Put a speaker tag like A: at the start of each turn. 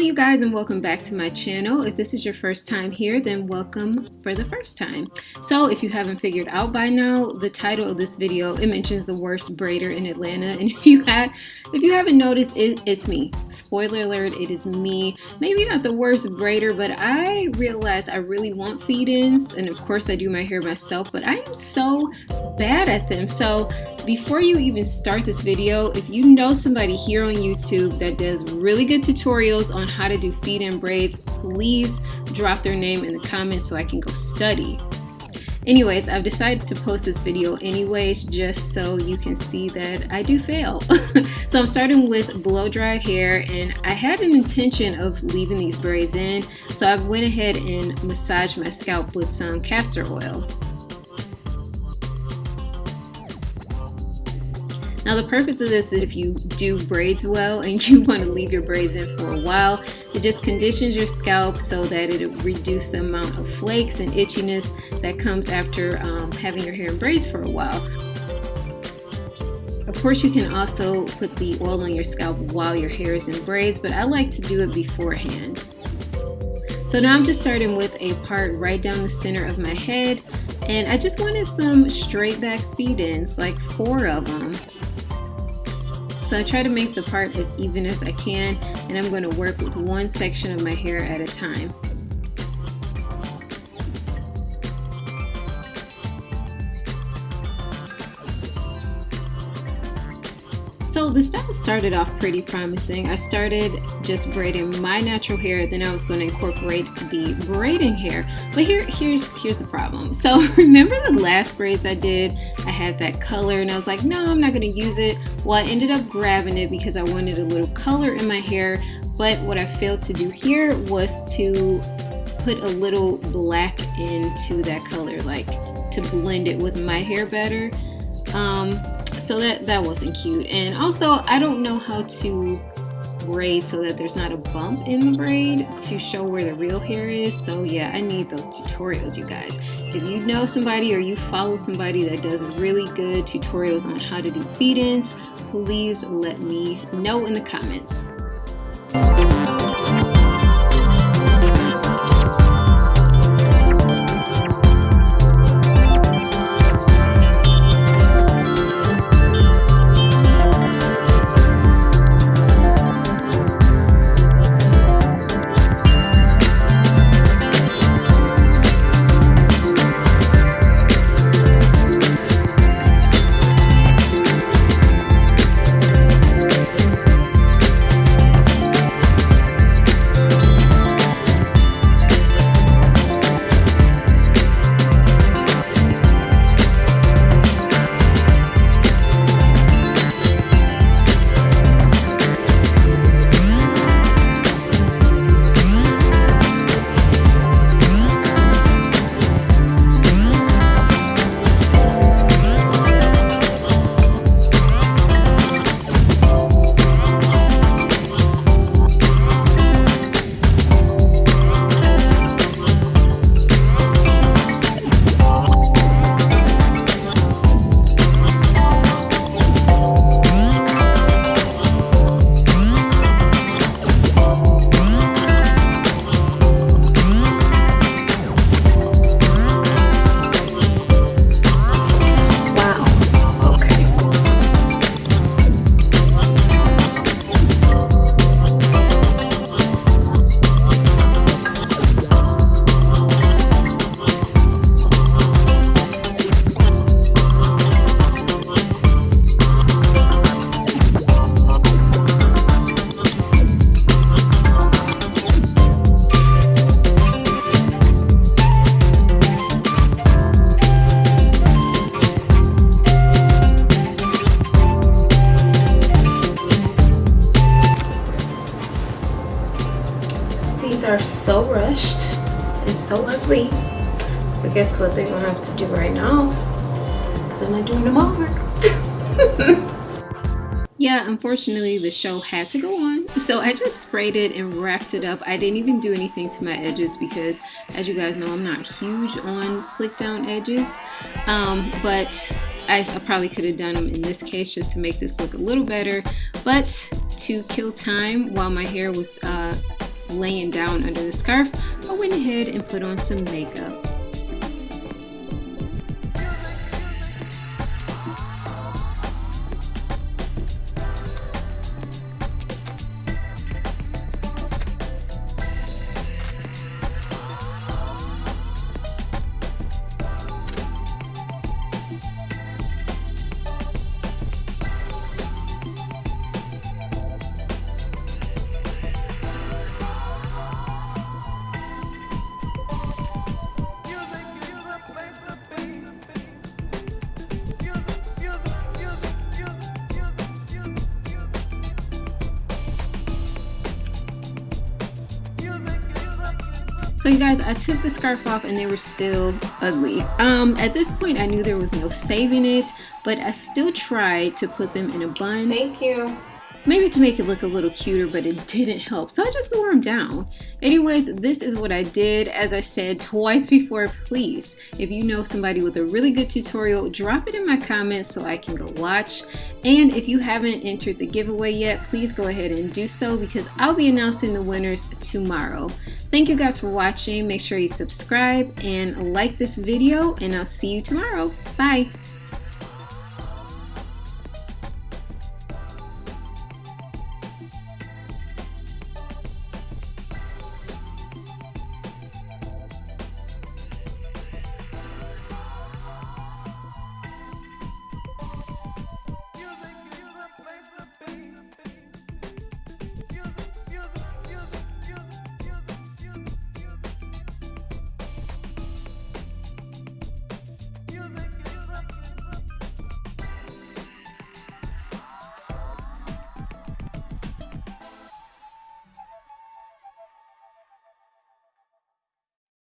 A: you guys, and welcome back to my channel. If this is your first time here, then welcome for the first time. So if you haven't figured out by now, the title of this video, it mentions the worst braider in Atlanta, and if you haven't noticed, it's me. Spoiler alert, it is me. Maybe not the worst braider, but I realized I really want feed-ins, and of course I do my hair myself, but I am so bad at them. So before you even start this video, if you know somebody here on YouTube that does really good tutorials on how to do feed-in braids, please drop their name in the comments so I can go study. Anyways, I've decided to post this video anyways, just so you can see that I do fail. So I'm starting with blow-dried hair, and I had an intention of leaving these braids in, so I went ahead and massaged my scalp with some castor oil. Now the purpose of this is if you do braids well and you want to leave your braids in for a while, it just conditions your scalp so that it'll reduce the amount of flakes and itchiness that comes after having your hair in braids for a while. Of course, you can also put the oil on your scalp while your hair is in braids, but I like to do it beforehand. So now I'm just starting with a part right down the center of my head, and I just wanted some straight back feed-ins, like 4 of them. So I try to make the part as even as I can, and I'm going to work with one section of my hair at a time. So the style started off pretty promising. I started just braiding my natural hair, then I was going to incorporate the braiding hair. But here's the problem. So remember the last braids I did? I had that color and I was like, no, I'm not going to use it. Well, I ended up grabbing it because I wanted a little color in my hair. But what I failed to do here was to put a little black into that color, like to blend it with my hair better. So that wasn't cute. And also, I don't know how to braid so that there's not a bump in the braid to show where the real hair is. So yeah, I need those tutorials, you guys. If you know somebody or you follow somebody that does really good tutorials on how to do feed-ins, please let me know in the comments. Are so rushed and so ugly, but guess what they're gonna have to do right now, because I'm not doing them over. Yeah, unfortunately the show had to go on, so I just sprayed it and wrapped it up. I didn't even do anything to my edges because, as you guys know, I'm not huge on slick down edges, but I probably could have done them in this case just to make this look a little better. But to kill time while my hair was laying down under the scarf, I went ahead and put on some makeup. So you guys, I took the scarf off and they were still ugly. At this point, I knew there was no saving it, but I still tried to put them in a bun.
B: Thank you.
A: Maybe to make it look a little cuter, but it didn't help. So I just wore them down. Anyways, this is what I did. As I said twice before, please, if you know somebody with a really good tutorial, drop it in my comments so I can go watch. And if you haven't entered the giveaway yet, please go ahead and do so because I'll be announcing the winners tomorrow. Thank you guys for watching. Make sure you subscribe and like this video, and I'll see you tomorrow. Bye.